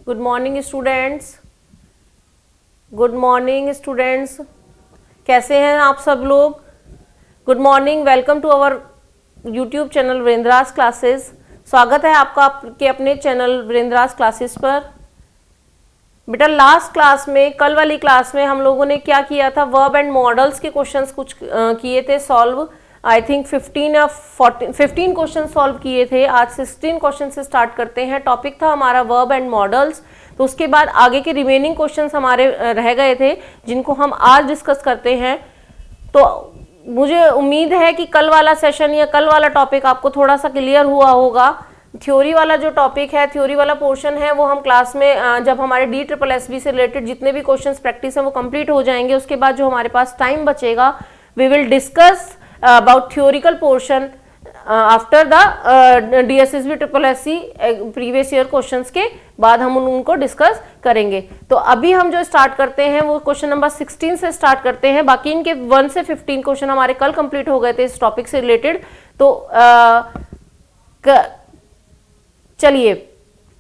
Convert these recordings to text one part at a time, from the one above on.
Good morning students, good morning students, कैसे हैं आप सब लोग? Good morning, welcome to our YouTube channel Virendra's classes. स्वागत है आपका आपके अपने चैनल वीरेंद्रास क्लासेस पर। बेटा लास्ट क्लास में, कल वाली क्लास में हम लोगों ने क्या किया था, वर्ब एंड मॉडल्स के क्वेश्चंस कुछ किए थे सॉल्व। आई थिंक 15 या 15 क्वेश्चन सॉल्व किए थे। आज 16 क्वेश्चन से स्टार्ट करते हैं। टॉपिक था हमारा वर्ब एंड मॉडल्स। तो उसके बाद आगे के रिमेनिंग क्वेश्चंस हमारे रह गए थे जिनको हम आज डिस्कस करते हैं। तो मुझे उम्मीद है कि कल वाला सेशन या कल वाला टॉपिक आपको थोड़ा सा क्लियर हुआ होगा। थ्योरी वाला जो टॉपिक है, थ्योरी वाला पोर्शन है, वो हम क्लास में जब हमारे DSSB से रिलेटेड जितने भी क्वेश्चंस प्रैक्टिस है वो कंप्लीट हो जाएंगे, उसके बाद जो हमारे पास टाइम बचेगा we will discuss about theoretical portion after the DSSB SSC previous year questions के बाद हम उनको डिस्कस करेंगे। तो अभी हम जो स्टार्ट करते हैं वो क्वेश्चन नंबर 16 से स्टार्ट करते हैं। बाकी इनके 1 से 15 क्वेश्चन हमारे कल कंप्लीट हो गए थे इस टॉपिक से रिलेटेड। तो चलिए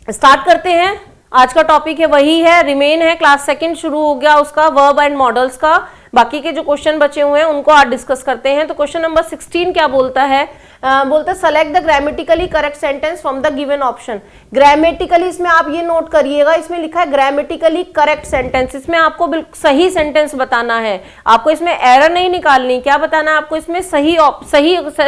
स्टार्ट करते हैं। आज का टॉपिक है वही है, रिमेन है, क्लास सेकंड शुरू हो गया उसका, वर्ब एंड मॉडल्स का। बाकी के जो क्वेश्चन बचे हुए हैं उनको आज डिस्कस करते हैं। तो क्वेश्चन नंबर 16 क्या बोलता है? बोलता है select the grammatically correct sentence from the given option. Grammatically, इसमें आप ये नोट करिएगा, इसमें लिखा है ग्रामेटिकली करेक्ट सेंटेंस। इसमें आपको बिल्कुल सही सेंटेंस बताना है, आपको इसमें एरर नहीं निकालनी। क्या बताना है आपको? इसमें सही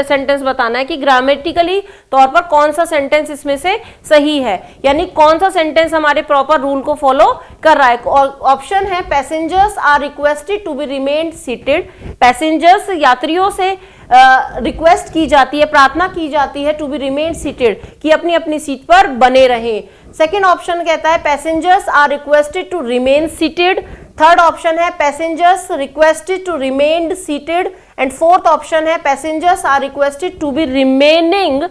सेंटेंस बताना है कि ग्रामेटिकली तौर पर कौन सा सेंटेंस इसमें से सही है, यानी कौन सा सेंटेंस हमारे प्रॉपर रूल को फॉलो कर रहा है। ऑप्शन है passengers are requested to be remain seated. Passengers, यात्रियों से रिक्वेस्ट की जाती है, प्रार्थना की जाती है टू बी रिमेन सीटेड, कि अपनी अपनी सीट पर बने रहें। सेकेंड ऑप्शन कहता है passengers are requested to remain seated. Third option है passengers requested to remain seated. And fourth option है passengers are requested to be remaining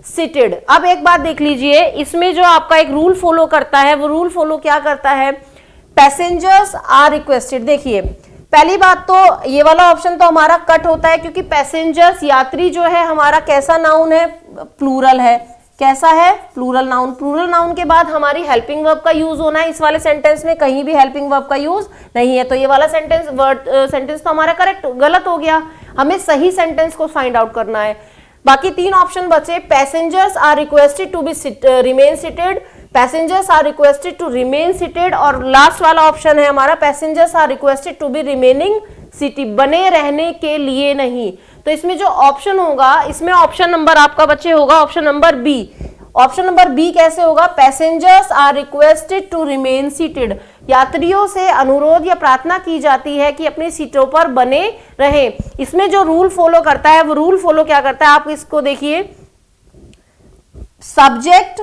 seated. अब एक बात देख लीजिए, इसमें जो आपका एक रूल फॉलो करता है, वो रूल फॉलो क्या करता है? Passengers are requested. देखिए पहली बात तो ये वाला ऑप्शन तो हमारा कट होता है, क्योंकि पैसेंजर्स, यात्री जो है हमारा कैसा नाउन है? प्लूरल है। कैसा है? Plural noun. प्लूरल नाउन के बाद हमारी हेल्पिंग वर्ब का यूज होना है। इस वाले सेंटेंस में कहीं भी हेल्पिंग वर्ब का यूज नहीं है, तो ये वाला सेंटेंस तो हमारा करेक्ट गलत हो गया। हमें सही सेंटेंस को फाइंड आउट करना है। बाकी 3 ऑप्शन बचे, passengers are requested to be remain seated, passengers are requested to remain seated, और लास्ट वाला ऑप्शन है हमारा passengers are requested to be remaining seated, बने रहने के लिए नहीं। तो इसमें जो ऑप्शन होगा, इसमें ऑप्शन नंबर आपका बच्चे होगा option number B. Option number B कैसे होगा? Passengers are requested to remain seated. यात्रियों से अनुरोध या प्रार्थना की जाती है कि अपनी सीटों पर बने रहें। इसमें जो रूल फॉलो करता है, वो रूल फॉलो क्या करता है? आप इसको देखिए, subject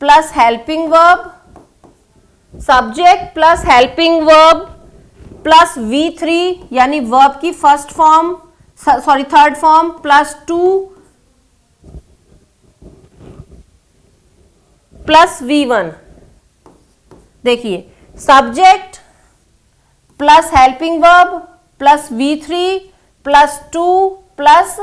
plus helping verb, subject plus helping verb plus V3 यानी वर्ब की first form, sorry third form, plus 2 plus V1। देखिए subject plus helping verb plus V3 plus 2 plus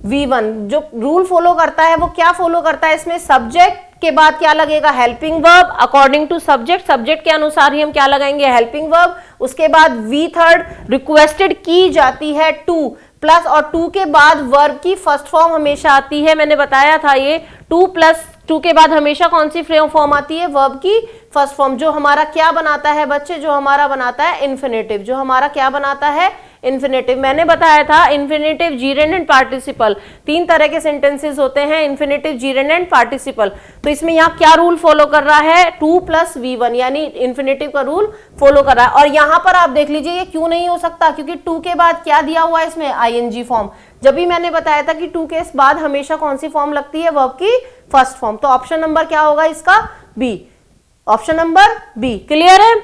V1। जो रूल फॉलो करता है वो क्या फॉलो करता है? इसमें सब्जेक्ट के बाद क्या लगेगा? Helping verb. According to subject, subject के अनुसार ही हम क्या लगाएंगे? Helping verb. उसके बाद V3 रिक्वेस्टेड की जाती है 2 प्लस, और 2 के बाद वर्ब की फर्स्ट फॉर्म हमेशा आती है। मैंने बताया था ये 2 प्लस 2 के बाद हमेशा कौन सी फॉर्म आती है? वर्ब की फर्स्ट फॉर्म, जो हमारा क्या बनाता है बच्चे? जो हमारा बनाता है इन्फिनेटिव। जो हमारा क्या बनाता है? इन्फिनेटिव। मैंने बताया था इन्फिनेटिव, जीरेंड एंड पार्टिसिपल, 3 तरह के सेंटेंसेस होते हैं, इन्फिनेटिव, जीरेंड एंड पार्टिसिपल। तो इसमें यहाँ क्या रूल फॉलो कर रहा है? 2 प्लस V1 यानी इन्फिनेटिव का रूल फॉलो कर रहा है। और यहाँ पर आप देख लीजिए ये क्यों नहीं हो सकता, क्योंकि 2 के बाद क्या दिया हुआ है इसमें? ING form. जब भी मैंने बताया था कि 2 के बाद हमेशा कौन सी फॉर्म लगती है? वर्ब की फर्स्ट फॉर्म। तो ऑप्शन नंबर क्या होगा इसका? B. Option number B. Clear है?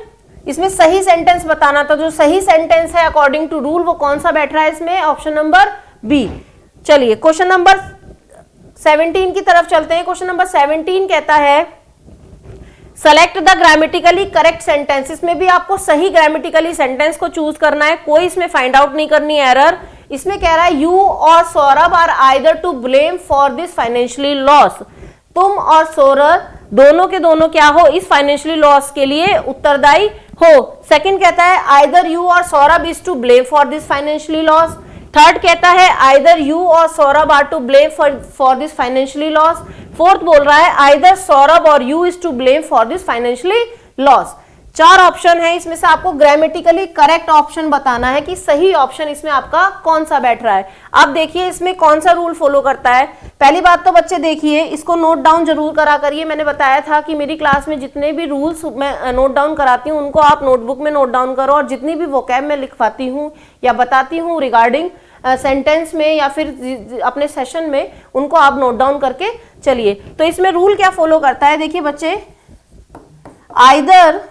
इसमें सही सेंटेंस बताना था, जो सही सेंटेंस है अकॉर्डिंग टू रूल वो कौन सा बैठ रहा है इसमें? Option number B. चलिए क्वेश्चन नंबर 17 की तरफ चलते हैं। क्वेश्चन नंबर 17 कहता है select the grammatically correct sentence, इसमें भी आपको सही ग्रामेटिकली सेंटेंस को चूज करना है, कोई इसमें फाइंड आउट नहीं करनी एरर। इसमें कह रहा है you or Saurabh are either to blame for this financially loss, तुम और सौरभ दोनों के दोनों क्या हो, इस फाइनेंशियली लॉस के लिए उत्तरदायी हो। सेकंड कहता है either you or Saurabh is to blame for this financially loss. Third कहता है either you or Saurabh are to blame for this financially loss. Fourth बोल रहा है either Saurabh or you is to blame for this financially loss. 4 option है, इसमें से आपको grammatically correct option बताना है कि सही ऑप्शन इसमें आपका कौन सा बैठ रहा है। आप देखिए इसमें कौन सा रूल फॉलो करता है। पहली बात तो बच्चे देखिए, इसको नोट डाउन जरूर करा करिए। मैंने बताया था कि मेरी क्लास में जितने भी रूल्स मैं नोट डाउन कराती हूँ उनको आप नोटबुक में नोट डाउन करो, और जितनी भी वोकैब मैं लिखवाती हूँ या बताती हूँ रिगार्डिंग सेंटेंस में या फिर अपने सेशन में, उनको आप नोट डाउन करके चलिए। तो इसमें रूल क्या फॉलो करता है, देखिए बच्चे, आइदर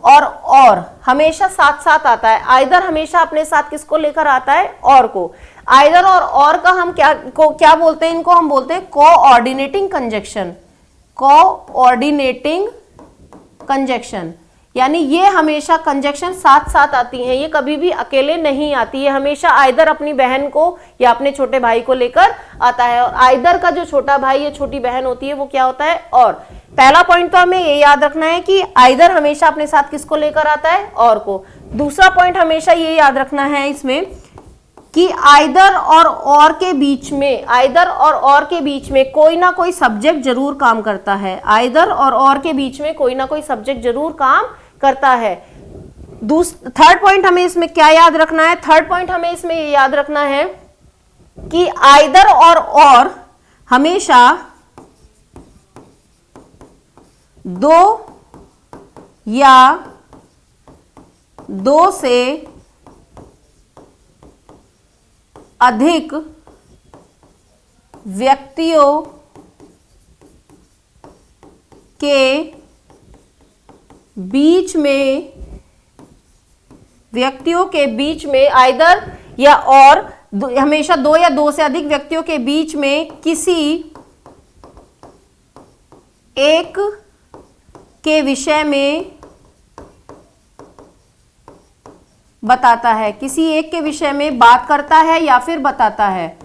और हमेशा साथ साथ आता है। आइदर हमेशा अपने साथ किसको लेकर आता है, और को। आइदर और का हम क्या बोलते हैं, इनको हम बोलते हैं कोऑर्डिनेटिंग कंजक्शन। कोऑर्डिनेटिंग कंजक्शन यानी ये हमेशा कंजक्शन साथ साथ आती हैं, ये कभी भी अकेले नहीं आती है, हमेशा आइदर अपनी बहन को या अपने छोटे भाई को लेकर आता है। और आइदर का जो छोटा भाई या छोटी बहन होती है वो क्या होता है, और। पहला पॉइंट तो हमें ये याद रखना है कि आइदर हमेशा अपने साथ किसको लेकर आता है, और को। दूसरा पॉइंट हमेशा ये याद रखना है इसमें कि आइदर और के बीच में, आइदर और के बीच में कोई ना कोई सब्जेक्ट जरूर काम करता है। आइदर और के बीच में कोई ना कोई सब्जेक्ट जरूर काम करता है। थर्ड पॉइंट हमें इसमें क्या याद रखना है, थर्ड पॉइंट हमें इसमें ये याद रखना है कि आइदर और हमेशा 2 या 2 से अधिक व्यक्तियों के बीच में आइदर या और हमेशा 2 या 2 से अधिक व्यक्तियों के बीच में किसी एक के विषय में बताता है, किसी एक के विषय में बात करता है या फिर बताता है।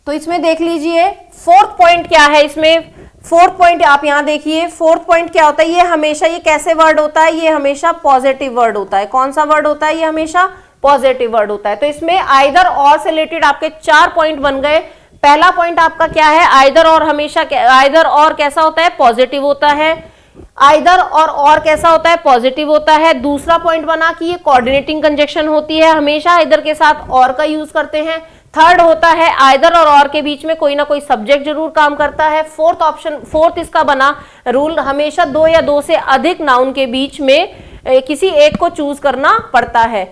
तो इसमें देख लीजिए फोर्थ पॉइंट क्या है, इसमें फोर्थ पॉइंट आप यहां देखिए, फोर्थ पॉइंट क्या होता है, ये हमेशा, ये कैसे वर्ड होता है, ये हमेशा पॉजिटिव वर्ड होता है। कौन सा वर्ड होता है, ये हमेशा पॉजिटिव वर्ड होता है। तो इसमें आइदर और से रिलेटेड आपके 4 पॉइंट बन गए। पहला पॉइंट आपका क्या है, आइदर और हमेशा, आइदर और कैसा होता है, पॉजिटिव होता है। आइदर और कैसा होता है, पॉजिटिव होता है। दूसरा पॉइंट बना कि ये कोऑर्डिनेटिंग कंजक्शन होती है, हमेशा आइदर के साथ और का यूज करते हैं। थर्ड होता है आइदर और के बीच में कोई ना कोई सब्जेक्ट जरूर काम करता है। फोर्थ इसका बना रूल, हमेशा 2 या 2 से अधिक नाउन के बीच में किसी एक को चूज करना पड़ता है।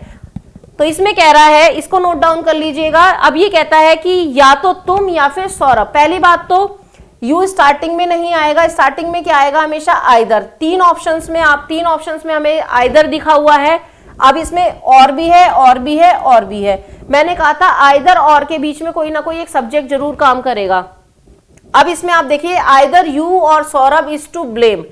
तो इसमें कह रहा है, इसको नोट डाउन कर लीजिएगा। अब ये कहता है कि या तो तुम या फिर सौरभ। पहली बात तो यू स्टार्टिंग में नहीं आएगा, स्टार्टिंग में क्या आएगा, हमेशा आइदर। 3 ऑप्शंस में हमें आइदर दिखा हुआ है। अब इसमें और भी है, और भी है, और भी है। मैंने कहा था आइदर और के बीच में कोई ना कोई एक सब्जेक्ट जरूर काम करेगा। अब इसमें आप देखिए either you or Saurabh is to blame,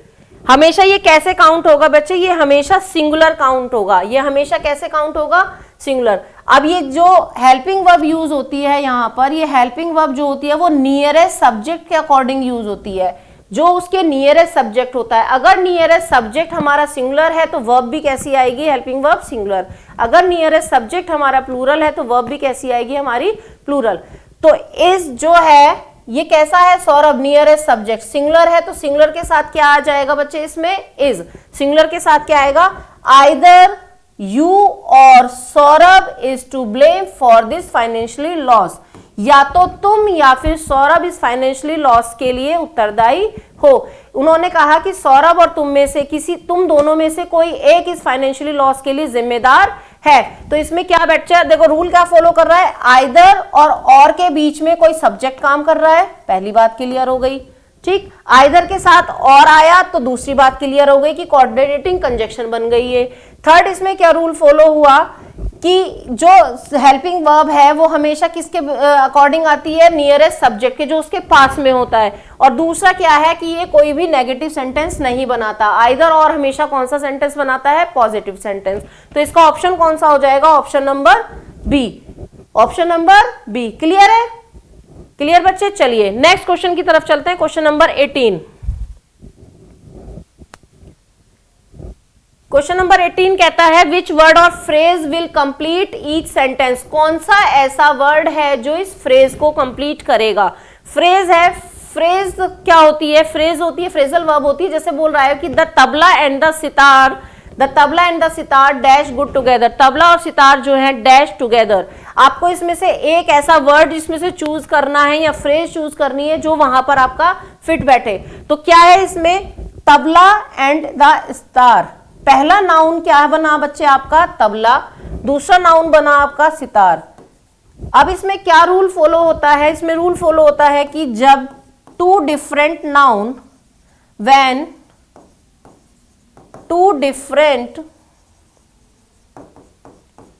हमेशा ये कैसे काउंट होगा बच्चे, ये हमेशा सिंगुलर काउंट होगा। ये हमेशा कैसे काउंट होगा, सिंगुलर। अब ये जो हेल्पिंग वर्ब यूज होती है यहाँ पर, ये हेल्पिंग वर्ब जो होती है वो नियरेस्ट सब्जेक्ट के अकॉर्डिंग यूज होती है, जो उसके नियरेस्ट सब्जेक्ट होता है। अगर नियरेस्ट सब्जेक्ट हमारा सिंगुलर है तो वर्ब भी कैसी आएगी, हेल्पिंग वर्ब सिंगुलर। अगर नियरेस्ट सब्जेक्ट हमारा प्लूरल है तो वर्ब भी कैसी आएगी, हमारी प्लूरल। तो इस जो है ये कैसा है, सौरभ, नियरेस्ट सब्जेक्ट सिंगुलर है, तो सिंगुलर के साथ क्या आ जाएगा बच्चे, इसमें इज। सिंगुलर के साथ क्या आएगा, either you or Saurabh is to blame for this financially loss. या तो तुम या फिर सौरभ इस फाइनेंशियली लॉस के लिए उत्तरदायी हो। उन्होंने कहा कि सौरभ और तुम दोनों में से कोई एक इस फाइनेंशियली लॉस के लिए जिम्मेदार है। तो इसमें क्या बच्चा, देखो रूल क्या फॉलो कर रहा है, आइदर और के बीच में कोई सब्जेक्ट काम कर रहा है, पहली बात क्लियर हो गई। ठीक, आइदर के साथ और आया तो दूसरी बात क्लियर हो गई कि कोऑर्डिनेटिंग कंजक्शन बन गई है। थर्ड इसमें क्या रूल फॉलो हुआ कि जो हेल्पिंग वर्ब है वो हमेशा किसके अकॉर्डिंग आती है, नियरेस्ट सब्जेक्ट के, जो उसके पास में होता है। और दूसरा क्या है कि ये कोई भी नेगेटिव सेंटेंस नहीं बनाता, आइदर और हमेशा कौन सा सेंटेंस बनाता है, पॉजिटिव सेंटेंस। तो इसका ऑप्शन कौन सा हो जाएगा, option number B, option number B. Clear है, क्लियर बच्चे। चलिए नेक्स्ट क्वेश्चन की तरफ चलते हैं, क्वेश्चन नंबर 18। क्वेश्चन नंबर 18 कहता है विच वर्ड और phrase will complete each sentence. कौन सा ऐसा वर्ड है जो इस फ्रेज को कंप्लीट करेगा। फ्रेज है, फ्रेज क्या होती है, फ्रेज होती है, फ्रेजल वर्ब होती है। जैसे बोल रहा है कि the tabla and the sitar, the tabla and the sitar dash good together, tabla और सितार जो है डैश टुगेदर। आपको इसमें से एक ऐसा वर्ड जिसमें से चूज करना है या फ्रेज चूज करनी है जो वहां पर आपका फिट बैठे। तो क्या है इसमें, तबला एंड द सितार। पहला नाउन क्या बना बच्चे आपका, तबला, दूसरा नाउन बना आपका सितार। अब इसमें क्या रूल फॉलो होता है, इसमें रूल फॉलो होता है कि जब two different noun, when two different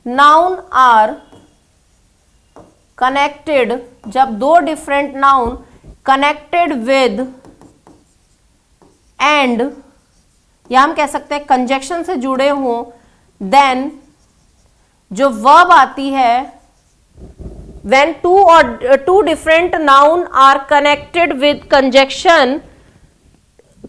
noun are connected, जब दो different noun connected with and, या हम कह सकते हैं कंजक्शन से जुड़े हों, देन जो वर्ब आती है, when two different noun are connected with conjunction,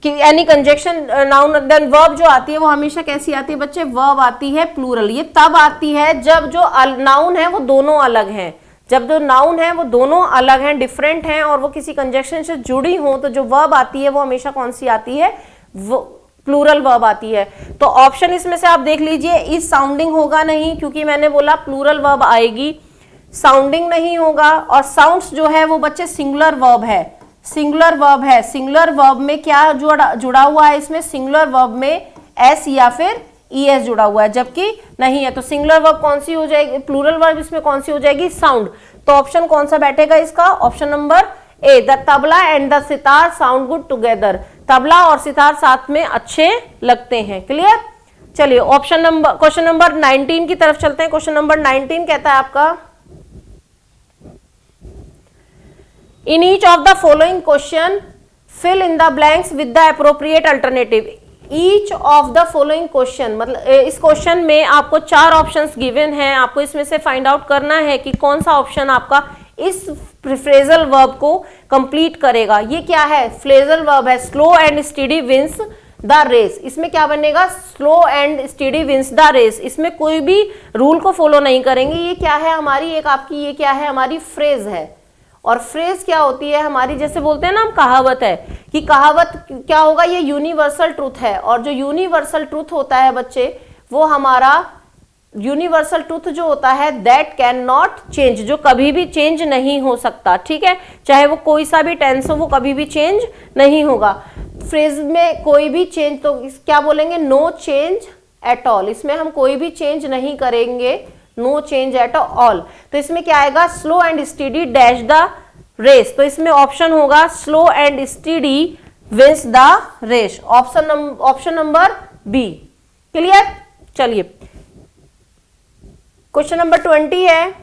कि any conjunction noun, then verb जो आती है वो हमेशा कैसी आती है बच्चे, वर्ब आती है प्लूरल। ये तब आती है जब जो नाउन है वो दोनों अलग हैं, जब जो नाउन है वो दोनों अलग हैं, डिफरेंट हैं, और वो किसी कंजक्शन से जुड़ी हो, तो जो वर्ब आती है वो हमेशा कौन सी आती है, वो प्लूरल वर्ब आती है। तो ऑप्शन इसमें से आप देख लीजिए, इस साउंडिंग होगा नहीं, क्योंकि मैंने बोला प्लूरल वर्ब आएगी, साउंडिंग नहीं होगा, और साउंड्स जो है वो बच्चे सिंगुलर वर्ब है, सिंगुलर वर्ब है। सिंगुलर वर्ब में क्या जुड़ा हुआ है, इसमें सिंगुलर वर्ब में एस या फिर ईएस जुड़ा हुआ है, जबकि नहीं है। तो सिंगुलर वर्ब कौन सी हो जाएगी, प्लूरल वर्ब इसमें कौन सी हो जाएगी, साउंड। तो ऑप्शन कौन सा बैठेगा इसका, option number A, the tabla and the sitar sound good together. Tabla और सितार साथ में अच्छे लगते हैं। क्लियर। चलिए ऑप्शन नंबर, क्वेश्चन नंबर 19 की तरफ चलते हैं। क्वेश्चन नंबर 19 कहता है आपका, in each of the following question fill in the blanks with the appropriate alternative. Each of the following question, मतलब इस क्वेश्चन में आपको 4 ऑप्शंस गिवन हैं, आपको इसमें से फाइंड आउट करना है कि कौन सा ऑप्शन आपका इस फ्रेजल वर्ब को कंप्लीट करेगा। ये क्या है, फ्रेजल वर्ब है, slow and steady wins the race. इसमें क्या बनेगा, slow and steady wins the race. इसमें कोई भी रूल को फॉलो नहीं करेंगे। ये क्या है हमारी, एक आपकी ये क्या है हमारी फ्रेज है, और फ्रेज क्या होती है हमारी, जैसे बोलते हैं ना हम कहावत है, कि कहावत क्या होगा, ये यूनिवर्सल ट्रूथ है। और जो यूनिवर्सल ट्रूथ होता है बच्चे, वो हमारा यूनिवर्सल ट्रूथ जो होता है दैट कैन नॉट चेंज, जो कभी भी चेंज नहीं हो सकता। ठीक है, चाहे वो कोई सा भी टेंस हो, वो कभी भी चेंज नहीं होगा। फ्रेज में कोई भी चेंज, तो क्या बोलेंगे, नो चेंज एट ऑल। इसमें हम कोई भी चेंज नहीं करेंगे, नो चेंज एट ऑल। तो इसमें क्या आएगा, slow and steady dash the race. तो इसमें ऑप्शन होगा slow and steady wins the race, option number B. Clear. चलिए क्वेश्चन नंबर 20 है।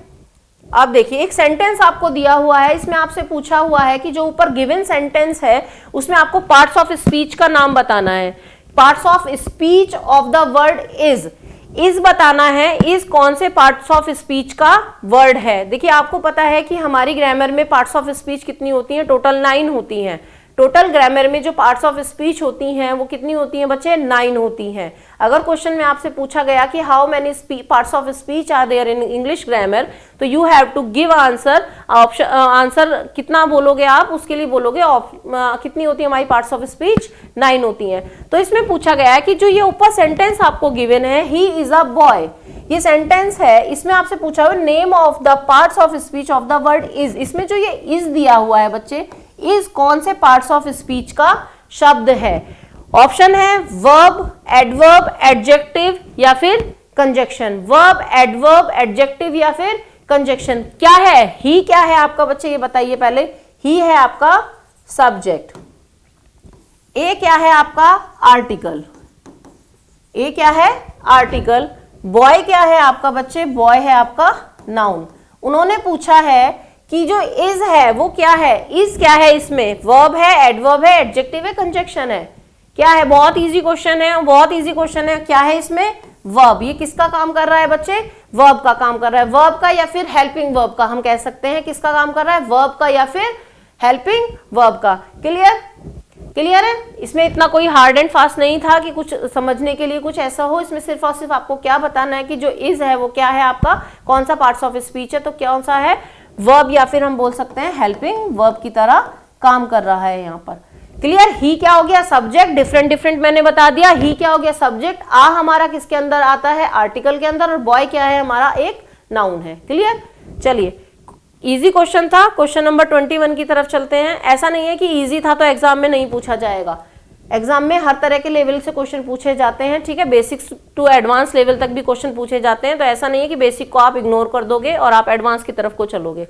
आप देखिए, एक सेंटेंस आपको दिया हुआ है, इसमें आपसे पूछा हुआ है कि जो ऊपर गिवन सेंटेंस है उसमें आपको पार्ट्स ऑफ स्पीच का नाम बताना है। Parts of speech of the word is बताना है। इज कौन से पार्ट्स ऑफ स्पीच का वर्ड है। देखिए आपको पता है कि हमारी ग्रामर में पार्ट्स ऑफ स्पीच कितनी होती हैं, टोटल 9 होती हैं। टोटल ग्रामर में जो पार्ट्स ऑफ स्पीच होती हैं वो कितनी होती हैं बच्चे, 9 होती हैं। अगर क्वेश्चन में आपसे पूछा गया कि how many parts of speech are there in English grammar, तो you have to give answer. Answer कितना बोलोगे आप, उसके लिए बोलोगे कितनी होती है हमारी पार्ट्स ऑफ स्पीच, 9 होती हैं। तो इसमें पूछा गया है कि जो ये ऊपर सेंटेंस आपको गिवन है, ही इज अ बॉय, ये सेंटेंस है, इसमें आपसे पूछा हुआ name of the parts of speech of the word is. इसमें जो ये इज दिया हुआ है बच्चे, इज कौन से पार्ट्स ऑफ स्पीच का शब्द है। ऑप्शन है वर्ब, एडवर्ब, एडजेक्टिव या फिर कंजक्शन। वर्ब, एडवर्ब, एडजेक्टिव या फिर कंजक्शन। क्या है, ही क्या है आपका बच्चे, ये बताइए पहले। ही है आपका सब्जेक्ट। ए क्या है आपका, आर्टिकल। ए क्या है, आर्टिकल। बॉय क्या है आपका बच्चे, बॉय है आपका नाउन। उन्होंने पूछा है कि जो इज है वो क्या है, इज क्या है, इसमें वर्ब है, एडवर्ब है, एडजेक्टिव है, कंजक्शन है, क्या है? बहुत इजी क्वेश्चन है, बहुत इजी क्वेश्चन है। क्या है इसमें? वर्ब। ये किसका काम कर रहा है बच्चे? वर्ब का काम कर रहा है। वर्ब का या फिर हेल्पिंग वर्ब का, हम कह सकते हैं किसका काम कर रहा है? वर्ब का या फिर हेल्पिंग वर्ब का। क्लियर? क्लियर है? इसमें इतना कोई हार्ड एंड फास्ट नहीं था कि कुछ समझने के लिए कुछ ऐसा हो। इसमें सिर्फ और सिर्फ आपको क्या बताना है कि जो इज है वो क्या है आपका, कौन सा पार्ट्स ऑफ स्पीच है, तो कौन सा है? वर्ब, या फिर हम बोल सकते हैं हेल्पिंग वर्ब की तरह काम कर रहा है यहाँ पर। क्लियर? ही क्या हो गया? सब्जेक्ट। डिफरेंट डिफरेंट मैंने बता दिया। ही क्या हो गया? सब्जेक्ट। आ हमारा किसके अंदर आता है? आर्टिकल के अंदर। और बॉय क्या है? हमारा एक नाउन है। क्लियर? चलिए, इजी क्वेश्चन था। क्वेश्चन नंबर 21 की तरफ चलते हैं। ऐसा नहीं है कि इजी था तो एग्जाम में नहीं पूछा जाएगा, एग्जाम में हर तरह के लेवल से क्वेश्चन पूछे जाते हैं। ठीक है, बेसिक्स टू एडवांस लेवल तक भी क्वेश्चन पूछे जाते हैं। तो ऐसा नहीं है कि बेसिक को आप इग्नोर कर दोगे और आप एडवांस की तरफ को चलोगे।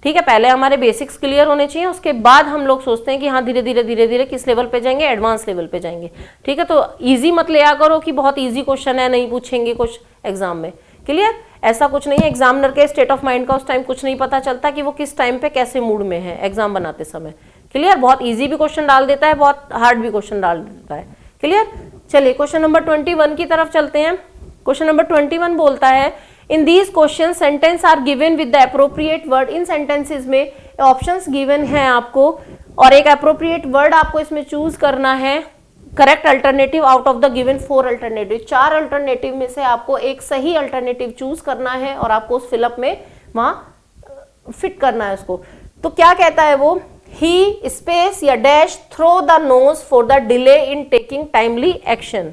ठीक है, पहले हमारे बेसिक्स क्लियर होने चाहिए, उसके बाद हम लोग सोचते हैं कि हाँ धीरे धीरे किस लेवल पे जाएंगे? एडवांस लेवल पे जाएंगे। ठीक है, तो इजी मत ले आ करो कि बहुत इजी क्वेश्चन है, नहीं पूछेंगे कुछ एग्जाम में। क्लियर? ऐसा कुछ नहीं है। एग्जामिनर के स्टेट ऑफ माइंड का उस टाइम कुछ नहीं पता चलता कि वो किस टाइम पे कैसे मूड में है एग्जाम बनाते समय। क्लियर? बहुत इजी भी क्वेश्चन डाल देता है, बहुत हार्ड भी क्वेश्चन डाल देता है। क्लियर? चलिए क्वेश्चन नंबर 21 की तरफ चलते हैं। क्वेश्चन नंबर 21 बोलता है, in these question sentence are given with the appropriate word. इन सेंटेंसेज में ऑप्शंस गिवन है आपको और एक अप्रोप्रिएट वर्ड आपको इसमें चूज करना है। Correct alternative out of the given 4 alternative. 4 alternative में से आपको एक सही अल्टरनेटिव चूज करना है और आपको उस फिलअप में वहां फिट करना है उसको। तो क्या कहता है वो? ही स्पेस या dash throw the knows for the delay in taking timely action.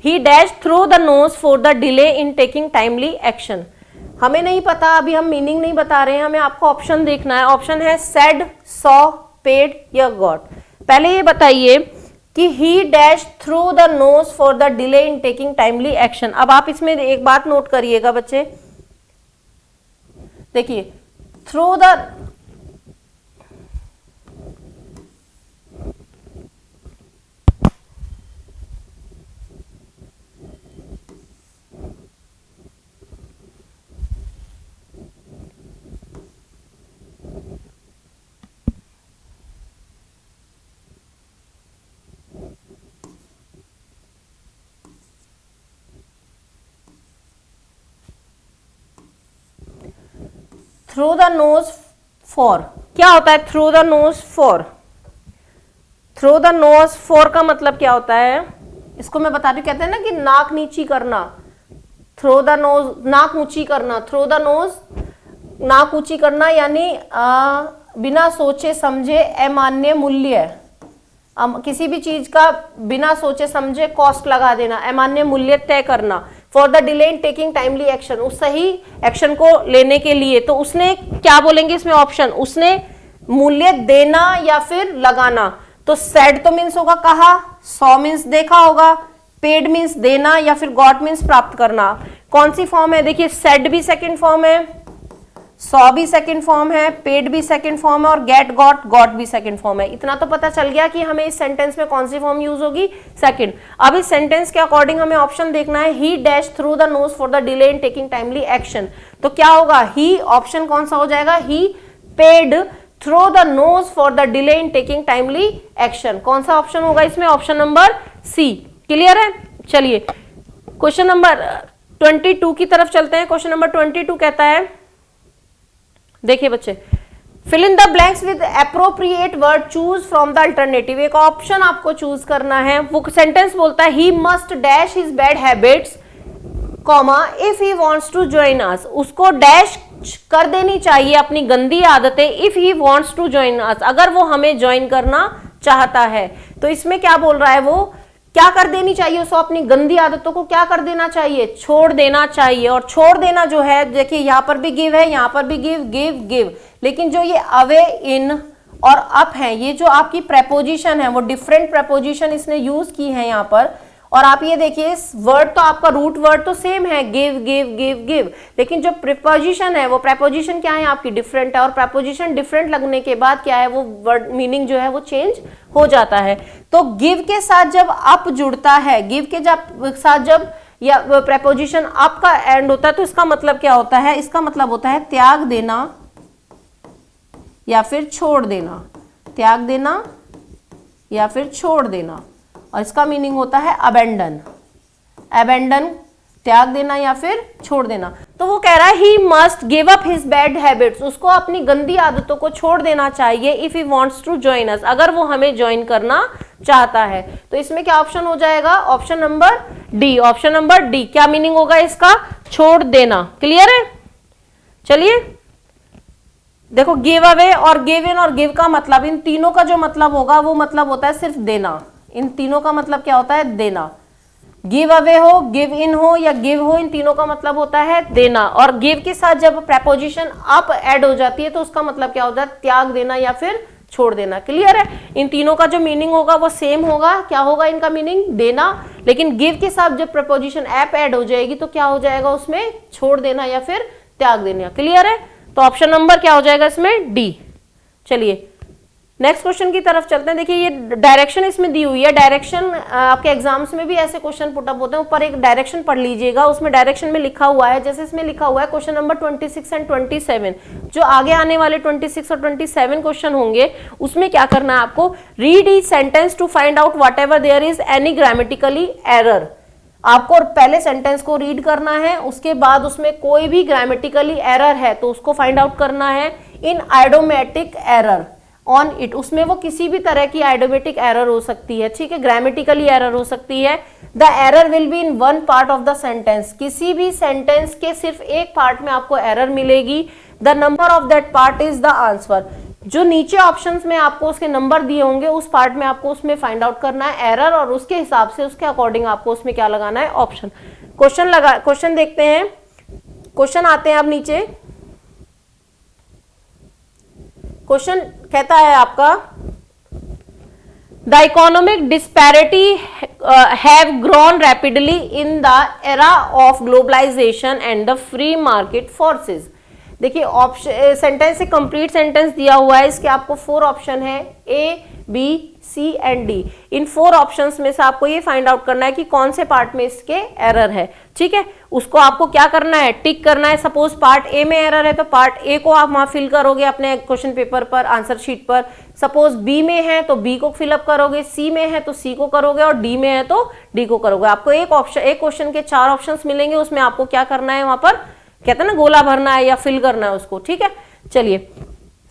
He dash throw the knows for the delay in taking timely action. हमें नहीं पता, अभी हम मीनिंग नहीं बता रहे हैं, हमें आपको ऑप्शन देखना है। ऑप्शन है सेड, सॉ, पेड या गॉट। पहले ये बताइए कि ही dash through the knows for the delay in taking timely action. अब आप इसमें एक बात नोट करिएगा बच्चे, देखिए through the through the knows for क्या होता है? Through the knows for, through the knows for का मतलब क्या होता है? इसको मैं बता रही हूँ, कहते हैं ना कि नाक नीची करना। थ्रू द नोज, नाक ऊंची करना। थ्रू द नोज, नाक ऊंची करना यानी बिना सोचे समझे अमान्य मूल्य, किसी भी चीज का बिना सोचे समझे कॉस्ट लगा देना, अमान्य मूल्य तय करना। For the delay in taking timely action, उस सही एक्शन को लेने के लिए। तो उसने क्या बोलेंगे इसमें ऑप्शन? उसने मूल्य देना या फिर लगाना। तो सेड तो मीन्स होगा कहा, सॉ मीन्स देखा होगा, पेड मीन्स देना या फिर गॉट मीन्स प्राप्त करना। कौन सी फॉर्म है? देखिए सेड भी सेकंड फॉर्म है, सॉ भी सेकंड फॉर्म है, पेड भी सेकंड फॉर्म है और गेट गॉट, गॉट भी सेकंड फॉर्म है। इतना तो पता चल गया कि हमें इस सेंटेंस में कौन सी फॉर्म यूज होगी? सेकंड। अब इस सेंटेंस के अकॉर्डिंग हमें ऑप्शन देखना है, he dash through the knows for the delay in taking timely action. तो क्या होगा? ही ऑप्शन कौन सा हो जाएगा? He paid through the knows for the delay in taking timely action. कौन सा ऑप्शन होगा इसमें? Option number C. क्लियर है? चलिए क्वेश्चन नंबर 22 की तरफ चलते हैं। क्वेश्चन नंबर 22 कहता है, देखिए बच्चे, fill in the blanks with appropriate word, choose from the alternative. एक ऑप्शन आपको चूज करना है। वो सेंटेंस बोलता है he must dash his bad habits, comma if he wants to join us. उसको डैश कर देनी चाहिए अपनी गंदी आदतें, if he wants to join us, अगर वो हमें ज्वाइन करना चाहता है। तो इसमें क्या बोल रहा है वो? क्या कर देनी चाहिए उसको? अपनी गंदी आदतों को क्या कर देना चाहिए? छोड़ देना चाहिए। और छोड़ देना जो है, देखिए यहां पर भी गिव है, यहां पर भी गिव, गिव, गिव, लेकिन जो ये अवे, इन और अप है, ये जो आपकी प्रेपोजिशन है वो डिफरेंट प्रेपोजिशन इसने यूज की है यहाँ पर। और आप ये देखिए इस वर्ड तो आपका रूट वर्ड तो सेम है, गिव गिव गिव गिव, लेकिन जो प्रीपोजिशन है वो प्रेपोजिशन क्या है आपकी डिफरेंट है, और प्रेपोजिशन डिफरेंट लगने के बाद क्या है वो वर्ड मीनिंग जो है वो चेंज हो जाता है। तो गिव के साथ जब अप जुड़ता है, गिव के साथ जब या प्रेपोजिशन अप का एंड होता है तो इसका मतलब क्या होता है, इसका मतलब होता है त्याग देना या फिर छोड़ देना, त्याग देना या फिर छोड़ देना, और इसका मीनिंग होता है अबेंडन, अबेंडन त्याग देना या फिर छोड़ देना। तो वो कह रहा है he must give up his bad habits, उसको अपनी गंदी आदतों को छोड़ देना चाहिए if he wants to join us, अगर वो हमें ज्वाइन करना चाहता है। तो इसमें क्या ऑप्शन हो जाएगा, option number D, option number D. क्या मीनिंग होगा इसका, छोड़ देना। क्लियर है, चलिए देखो गिव अवे और गिव इन और गिव का मतलब, इन तीनों का जो मतलब होगा वो मतलब होता है सिर्फ देना, इन तीनों का मतलब क्या होता है, देना। गिव अवे हो, गिव इन हो या गिव हो, इन तीनों का मतलब होता है देना, और गिव के साथ जब प्रेपोजिशन अप ऐड हो जाती है तो उसका मतलब क्या होता है, त्याग देना या फिर छोड़ देना। क्लियर है, इन तीनों का जो मीनिंग होगा वो सेम होगा, क्या होगा इनका मीनिंग, देना, लेकिन गिव के साथ जब प्रेपोजिशन अप ऐड हो जाएगी तो क्या हो जाएगा उसमें, छोड़ देना या फिर त्याग देना। क्लियर है, तो ऑप्शन नंबर क्या हो जाएगा इसमें, डी। चलिए नेक्स्ट क्वेश्चन की तरफ चलते हैं। देखिए ये डायरेक्शन इसमें दी हुई है, डायरेक्शन आपके एग्जाम्स में भी ऐसे क्वेश्चन पुटअप होते हैं, ऊपर एक डायरेक्शन पढ़ लीजिएगा, उसमें डायरेक्शन में लिखा हुआ है, जैसे इसमें लिखा हुआ है क्वेश्चन नंबर 26 एंड 27, जो आगे आने वाले 26 और 27 क्वेश्चन होंगे उसमें क्या करना है आपको, read each sentence to find out whatever there is any grammatically error. आपको पहले सेंटेंस को रीड करना है, उसके बाद उसमें कोई भी ग्रामेटिकली एरर है तो उसको फाइंड आउट करना है। इन आइडोमेटिक एरर ऑन इट, उसमें वो किसी भी तरह की आइडोमेटिक एरर हो सकती है, ठीक है, ग्रामेटिकली एरर हो सकती है। The error will be in one part of the sentence, किसी भी सेंटेंस के सिर्फ एक पार्ट में आपको एरर मिलेगी। The number of that part is the answer, जो नीचे ऑप्शंस में आपको उसके नंबर दिए होंगे उस पार्ट में आपको उसमें फाइंड आउट करना है एरर, और उसके हिसाब से उसके अकॉर्डिंग आपको उसमें क्या लगाना है, ऑप्शन। क्वेश्चन देखते हैं, क्वेश्चन आते हैं अब नीचे। क्वेश्चन कहता है आपका, the economic disparity have grown rapidly in the era of globalisation and the free market forces. देखिए ऑप्शन सेंटेंस से कंप्लीट सेंटेंस दिया हुआ है, इसके आपको 4 ऑप्शन है, A B C and D. इन 4 ऑप्शंस में से आपको ये फाइंड आउट करना है कि कौन से पार्ट में इसके एरर है, ठीक है। उसको आपको क्या करना है, टिक करना है। सपोज पार्ट ए में एरर है तो पार्ट ए को आप वहां फिल करोगे अपने क्वेश्चन पेपर पर, आंसर शीट पर। सपोज बी में है तो बी को फिलअप करोगे, सी में है तो सी को करोगे, और डी में है तो डी को करोगे। आपको एक क्वेश्चन के 4 ऑप्शन मिलेंगे, उसमें आपको क्या करना है, वहां पर कहते हैं ना गोला भरना है या फिल करना है उसको, ठीक है। चलिए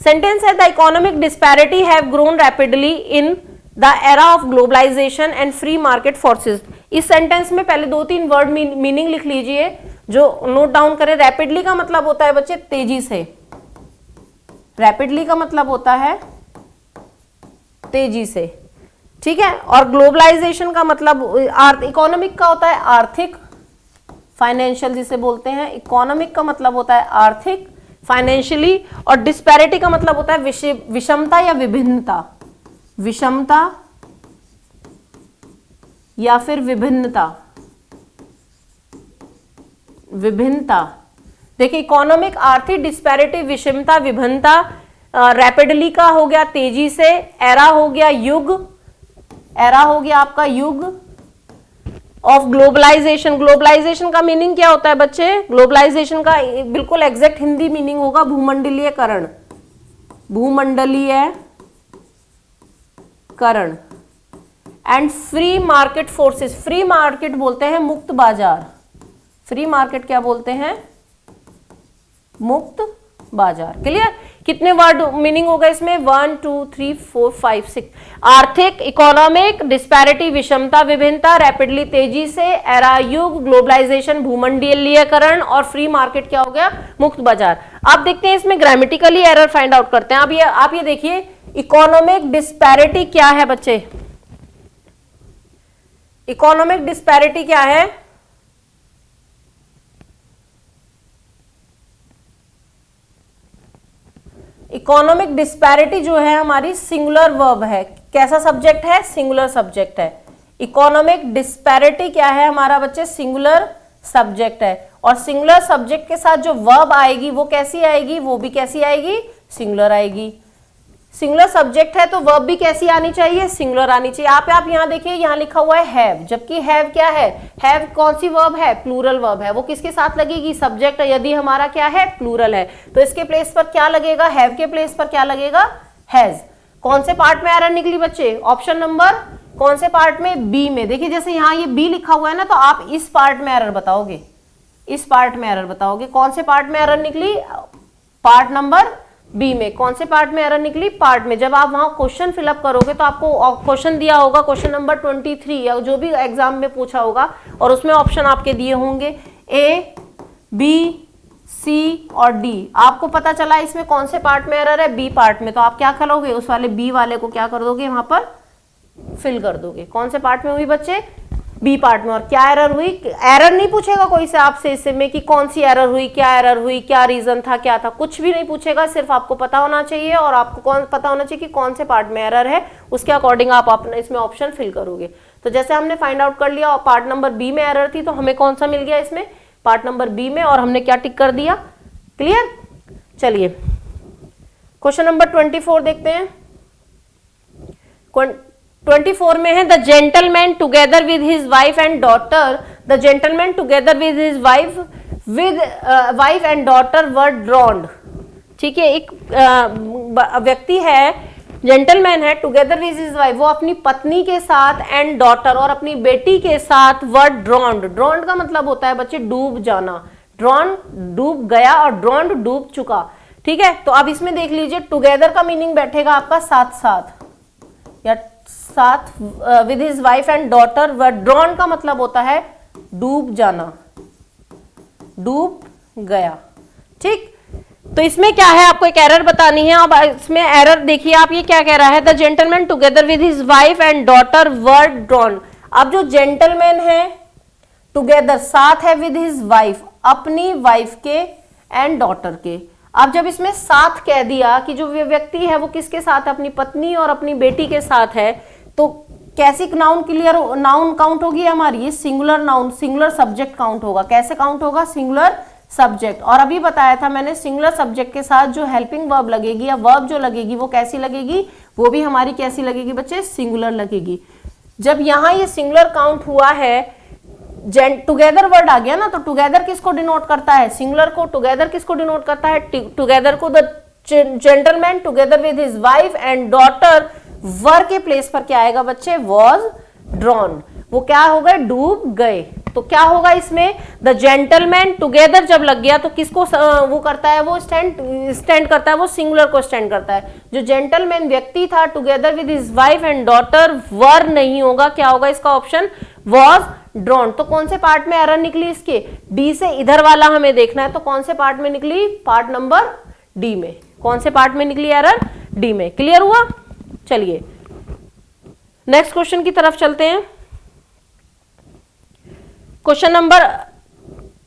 सेंटेंस है, the economic disparity have grown rapidly in the era of globalisation and free market forces. इस सेंटेंस में पहले 2-3 वर्ड मीनिंग लिख लीजिए, जो नोट डाउन करें। रैपिडली का मतलब होता है बच्चे तेजी से, रैपिडली का मतलब होता है तेजी से, ठीक है। और ग्लोबलाइजेशन का मतलब इकोनॉमिक का होता है आर्थिक, फाइनेंशियल जिसे बोलते हैं। इकोनॉमिक का मतलब होता है आर्थिक, फाइनेंशियली, और डिस्पैरिटी का मतलब होता है विषमता या विभिन्नता, विषमता या फिर विभिन्नता, विभिन्नता। देखिए इकोनॉमिक आर्थिक, डिस्पैरिटी विषमता विभिन्नता, रैपिडली का हो गया तेजी से, एरा हो गया युग, एरा हो गया आपका युग ऑफ ग्लोबलाइजेशन। ग्लोबलाइजेशन का मीनिंग क्या होता है बच्चे, ग्लोबलाइजेशन का बिल्कुल एग्जैक्ट हिंदी मीनिंग होगा भूमंडलीयकरण, भूमंडलीय करण। And free market forces, free market बोलते हैं मुक्त बाजार, फ्री मार्केट क्या बोलते हैं, मुक्त बाजार। क्लियर, कितने वर्ड मीनिंग होगा इसमें, 1 2 3 4 5 6। आर्थिक, इकोनॉमिक, डिस्पैरिटी विषमता विभिन्नता, रैपिडली तेजी से, एरा युग, ग्लोबलाइजेशन भूमंडलीयकरण, और फ्री मार्केट क्या हो गया, मुक्त बाजार। आप देखते हैं इसमें ग्रामेटिकली एरर फाइंड आउट करते हैं। आप ये देखिए इकोनॉमिक डिस्पैरिटी क्या है बच्चे, इकोनॉमिक डिस्पैरिटी क्या है, इकोनॉमिक डिस्पैरिटी जो है हमारी सिंगुलर वर्ब है। कैसा सब्जेक्ट है, सिंगुलर सब्जेक्ट है। इकोनॉमिक डिस्पैरिटी क्या है हमारा बच्चे, सिंगुलर सब्जेक्ट है, और सिंगुलर सब्जेक्ट के साथ जो वर्ब आएगी वो कैसी आएगी, वो भी कैसी आएगी, सिंगुलर आएगी। सिंगुलर सब्जेक्ट है तो वर्ब भी कैसी आनी चाहिए, सिंगुलर आनी चाहिए। आप यहाँ देखिए, यहाँ लिखा हुआ है हैव, जबकि हैव क्या है, हैव कौन सी वर्ब है, प्लूरल वर्ब है, वो किसके साथ लगेगी, सब्जेक्ट यदि हमारा क्या है, प्लूरल है, तो इसके प्लेस पर क्या लगेगा, हैव के प्लेस पर क्या लगेगा, हैज। कौन से पार्ट में एरर निकली बच्चे, ऑप्शन नंबर कौन से पार्ट में, बी में। देखिए जैसे यहाँ ये बी लिखा हुआ है ना, तो आप इस पार्ट में एरर बताओगे, इस पार्ट में एरर बताओगे। कौन से पार्ट में एरर निकली, पार्ट नंबर बी में। कौन से पार्ट में एरर निकली, पार्ट में। जब आप वहां क्वेश्चन फिलअप करोगे तो आपको क्वेश्चन दिया होगा, क्वेश्चन नंबर 23 या जो भी एग्जाम में पूछा होगा, और उसमें ऑप्शन आपके दिए होंगे ए, बी, सी और डी। आपको पता चला इसमें कौन से पार्ट में एरर है, बी पार्ट में, तो आप क्या करोगे, उस वाले बी वाले को क्या कर दोगे, वहां पर फिल कर दोगे। कौन से पार्ट में हुई बच्चे, बी पार्ट में। और क्या एरर हुई, एरर नहीं पूछेगा कोई से आपसे इसमें कि कौन सी एरर हुई, क्या एरर हुई, क्या रीजन था, क्या था, कुछ भी नहीं पूछेगा। सिर्फ आपको पता होना चाहिए, और आपको कौन पता होना चाहिए कि कौन से पार्ट में एरर है, उसके अकॉर्डिंग आप अपना इसमें ऑप्शन फिल करोगे। तो जैसे हमने फाइंड आउट कर लिया, और पार्ट नंबर बी में एरर थी, तो हमें कौन सा मिल गया इसमें, पार्ट नंबर बी में, और हमने क्या टिक कर दिया। क्लियर। चलिए क्वेश्चन नंबर 24 देखते हैं। 24 में है, the gentleman together with his wife and daughter, the gentleman together with his wife and daughter वर ड्रॉन्ड। ठीक है, एक व्यक्ति है, जेंटलमैन है, टुगेदर विद हिज वाइफ, वो अपनी पत्नी के साथ, एंड डॉटर और अपनी बेटी के साथ, वर ड्रॉन्ड। ड्रॉन्ड का मतलब होता है बच्चे डूब जाना, ड्रॉन डूब गया, और ड्रॉन्ड डूब चुका। ठीक है, तो अब इसमें देख लीजिए, टुगेदर का मीनिंग बैठेगा आपका साथ साथ, या साथ with his wife and daughter. Were drawn का मतलब होता है डूब जाना, डूब गया। ठीक, तो इसमें क्या है, आपको एक एरर बतानी है। अब इसमें एरर देखिए, आप ये क्या कह रहा है, the gentleman together with his wife and daughter were drawn. अब जो जेंटलमैन है, टुगेदर साथ है, विद हिज वाइफ अपनी वाइफ के, एंड डॉटर के। अब जब इसमें साथ कह दिया कि जो व्यक्ति है वो किसके साथ, अपनी पत्नी और अपनी बेटी के साथ है, तो कैसी नाउन क्लियर, नाउन काउंट होगी हमारी, ये singular noun, singular subject count होगा। कैसे काउंट होगा, सिंगुलर सब्जेक्ट। और अभी बताया था मैंने, सिंगुलर सब्जेक्ट के साथ जो हेल्पिंग वर्ब लगेगी या वर्ब जो लगेगी वो कैसी लगेगी, वो भी हमारी कैसी लगेगी बच्चे, सिंगुलर लगेगी। जब यहाँ ये सिंगुलर काउंट हुआ है, टुगेदर वर्ड आ गया ना, तो टुगेदर किसको डिनोट करता है, सिंगुलर को। टुगेदर किसको डिनोट करता है, टुगेदर को। The gentleman together with his wife and daughter, वर के प्लेस पर क्या आएगा बच्चे, वॉज ड्रॉन। वो क्या हो गए, डूब गए। तो क्या होगा इसमें, द जेंटलमैन टुगेदर जब लग गया तो किसको वो करता है, वो स्टैंड करता है, वो सिंगुलर को स्टैंड करता है। जो जेंटलमैन व्यक्ति था, together with his wife and daughter, वर नहीं होगा, क्या होगा इसका ऑप्शन, वॉज ड्रॉन। तो कौन से पार्ट में एरर निकली इसके, डी से इधर वाला हमें देखना है, तो कौन से पार्ट में निकली, पार्ट नंबर डी में। कौन से पार्ट में निकली एरर, डी में। क्लियर हुआ। चलिए नेक्स्ट क्वेश्चन की तरफ चलते हैं। क्वेश्चन नंबर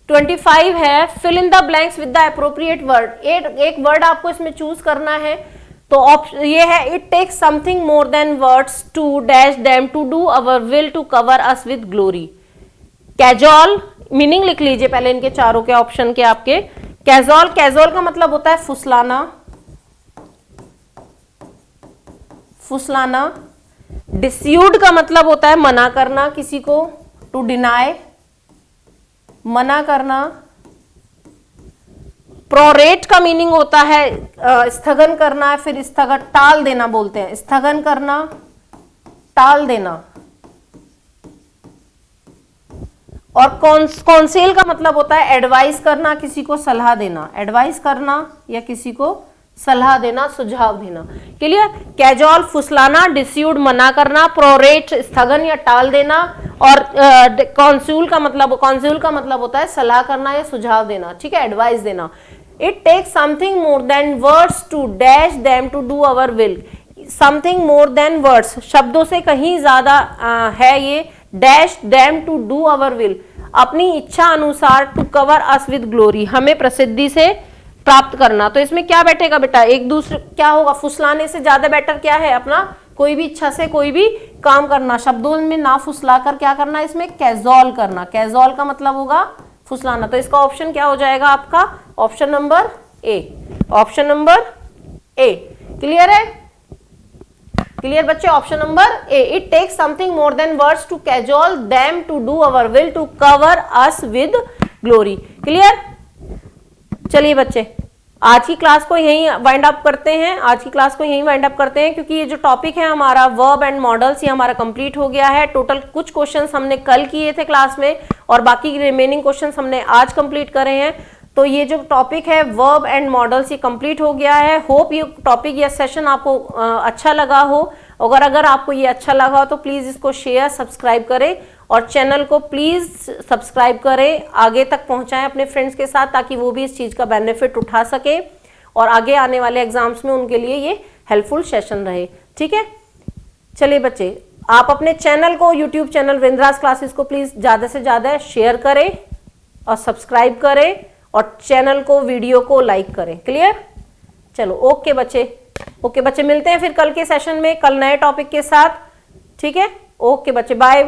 25 है, fill in the blanks with the appropriate word. एक वर्ड आपको इसमें चूज करना है, तो ये है, it takes something more than words to dash them to do our will to cover us with glory. Casual, meaning लिख लीजिए पहले इनके चारों के ऑप्शन के आपके। कैजुअल, कैजुअल का मतलब होता है फुसलाना, फुसलाना। डिस्यूड का मतलब होता है मना करना किसी को, टू डिनाई, मना करना। प्रोरेट का मीनिंग होता है स्थगन करना, फिर स्थगन, टाल देना बोलते हैं, स्थगन करना, टाल देना। और कौंसिल का मतलब होता है एडवाइस करना, किसी को सलाह देना, एडवाइस करना या किसी को सलाह देना, सुझाव देना। क्लियर। कैजुअल फुसलाना, डिस्यूड मना करना, प्रोरेट स्थगन या टाल देना, और कौंसिल का मतलब होता है सलाह करना या सुझाव देना। ठीक है, एडवाइस देना। It takes something more than words to dash them to do our will. Something more than words, शब्दों से कहीं ज्यादा है ये, dash them to do our will, अपनी इच्छा अनुसार, to cover us with glory, हमें प्रसिद्धि से प्राप्त करना। तो इसमें क्या बैठेगा बेटा, एक दूसरे क्या होगा, फुसलाने से ज्यादा बेटर क्या है, अपना कोई भी इच्छा से कोई भी काम करना, शब्दों में ना फुसलाकर क्या करना, इसमें कैज़ुअल करना। कैज़ुअल का मतलब होगा फुसलाना। तो इसका ऑप्शन क्या हो जाएगा आपका, option number A, option number A. Clear है? क्लियर बच्चे? Option number A, it takes something more than words to cajole them to do our will to cover us with glory. Clear? चलिए बच्चे, आज की क्लास को यहीं wind up करते हैं, आज की क्लास को यहीं वाइंड अप करते हैं, क्योंकि ये जो टॉपिक है हमारा वर्ब एंड मॉडल्स, ये हमारा कंप्लीट हो गया है। टोटल कुछ क्वेश्चंस हमने कल किए थे क्लास में और बाकी रिमेनिंग क्वेश्चंस हमने आज कंप्लीट करे हैं। तो ये जो टॉपिक है वर्ब एंड मॉडल्स, ये कंप्लीट हो गया है। होप ये टॉपिक या सेशन आपको अच्छा लगा हो। अगर आपको ये अच्छा लगा हो तो प्लीज़ इसको शेयर, सब्सक्राइब करें और चैनल को प्लीज़ सब्सक्राइब करें, आगे तक पहुंचाएं अपने फ्रेंड्स के साथ, ताकि वो भी इस चीज़ का बेनिफिट उठा सके और आगे आने वाले एग्जाम्स में उनके लिए ये हेल्पफुल सेशन रहे। ठीक है? चलिए बच्चे, आप अपने चैनल को, यूट्यूब चैनल वृंद्रास क्लासेस को प्लीज़ ज़्यादा से ज़्यादा शेयर करें और सब्सक्राइब करें और चैनल को, वीडियो को लाइक करें। क्लियर? चलो ओके बच्चे, मिलते हैं फिर कल के सेशन में, कल नए टॉपिक के साथ। ठीक है? ओके बच्चे, बाय।